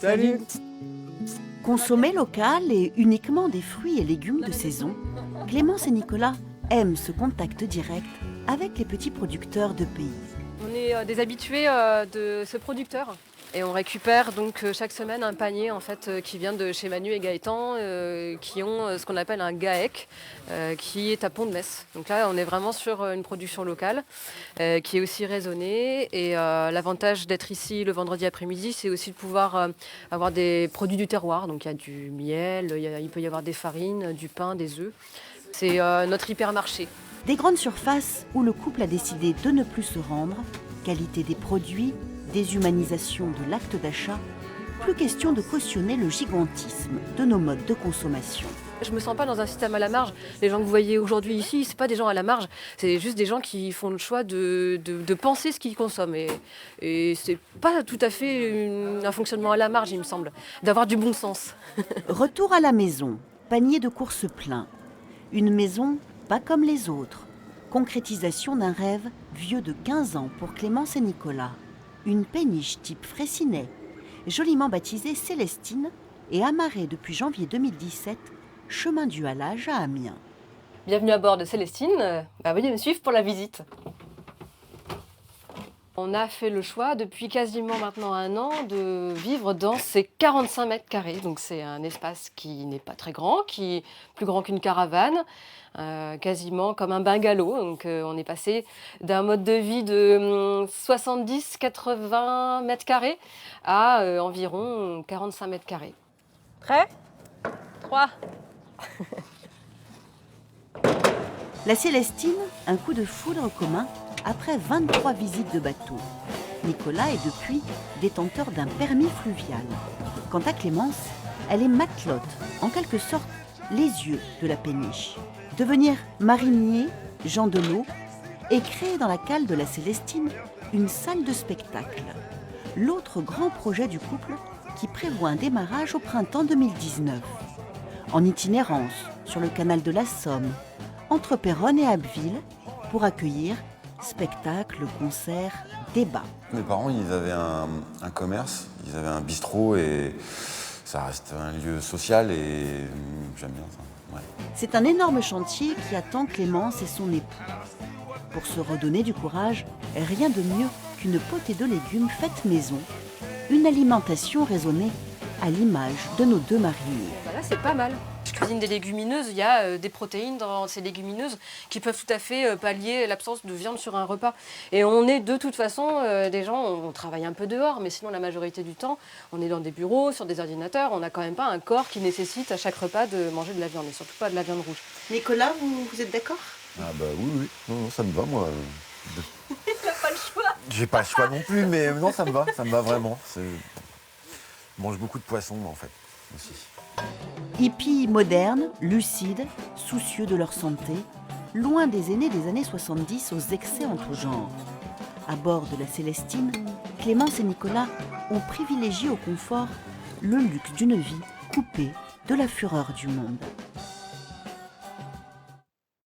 Salut. Consommer local et uniquement des fruits et légumes de saison, Clémence et Nicolas aiment ce contact direct avec les petits producteurs de pays. On est des habitués de ce producteur et on récupère donc chaque semaine un panier en fait qui vient de chez Manu et Gaëtan qui ont ce qu'on appelle un GAEC qui est à Pont-de-Metz. Donc là on est vraiment sur une production locale qui est aussi raisonnée et l'avantage d'être ici le vendredi après-midi c'est aussi de pouvoir avoir des produits du terroir. Donc il y a du miel, il peut y avoir des farines, du pain, des œufs. C'est notre hypermarché. Des grandes surfaces où le couple a décidé de ne plus se rendre, qualité des produits, déshumanisation de l'acte d'achat, plus question de cautionner le gigantisme de nos modes de consommation. Je me sens pas dans un système à la marge. Les gens que vous voyez aujourd'hui ici, c'est pas des gens à la marge, c'est juste des gens qui font le choix de penser ce qu'ils consomment. Et c'est pas tout à fait un fonctionnement à la marge, il me semble, d'avoir du bon sens. Retour à la maison, panier de courses plein. Une maison pas comme les autres. Concrétisation d'un rêve vieux de 15 ans pour Clémence et Nicolas. Une péniche type Fraissinet, joliment baptisée Célestine et amarrée depuis janvier 2017, chemin du Halage à Amiens. Bienvenue à bord de Célestine. Venez me suivre pour la visite. On a fait le choix depuis quasiment maintenant 1 an de vivre dans ces 45 mètres carrés. Donc c'est un espace qui n'est pas très grand, qui est plus grand qu'une caravane, quasiment comme un bungalow. Donc on est passé d'un mode de vie de 70-80 mètres carrés à environ 45 mètres carrés. Prêt ? 3. La Célestine, un coup de foudre commun après 23 visites de bateau. Nicolas est depuis détenteur d'un permis fluvial. Quant à Clémence, elle est matelote, en quelque sorte les yeux de la péniche. Devenir marinier, gens de l'eau, et créer dans la cale de la Célestine une salle de spectacle. L'autre grand projet du couple qui prévoit un démarrage au printemps 2019. En itinérance sur le canal de la Somme, entre Péronne et Abbeville, pour accueillir spectacles, concerts, débats. Mes parents, ils avaient un commerce, ils avaient un bistrot et ça reste un lieu social et j'aime bien ça. Ouais. C'est un énorme chantier qui attend Clémence et son époux. Pour se redonner du courage, rien de mieux qu'une potée de légumes faite maison, une alimentation raisonnée à l'image de nos 2 mariniers. Là, c'est pas mal. Je cuisine des légumineuses, il y a des protéines dans ces légumineuses qui peuvent tout à fait pallier l'absence de viande sur un repas. Et on est de toute façon des gens, on travaille un peu dehors, mais sinon la majorité du temps, on est dans des bureaux, sur des ordinateurs, on n'a quand même pas un corps qui nécessite à chaque repas de manger de la viande, et surtout pas de la viande rouge. Nicolas, vous êtes d'accord ? Ah bah oui, non, ça me va moi. Il n'a pas le choix. J'ai pas le choix non plus, mais non, ça me va vraiment. Je mange beaucoup de poissons en fait, aussi. Hippies modernes, lucides, soucieux de leur santé, loin des aînés des années 70 aux excès en tout genre. À bord de la Célestine, Clémence et Nicolas ont privilégié au confort le luxe d'une vie coupée de la fureur du monde.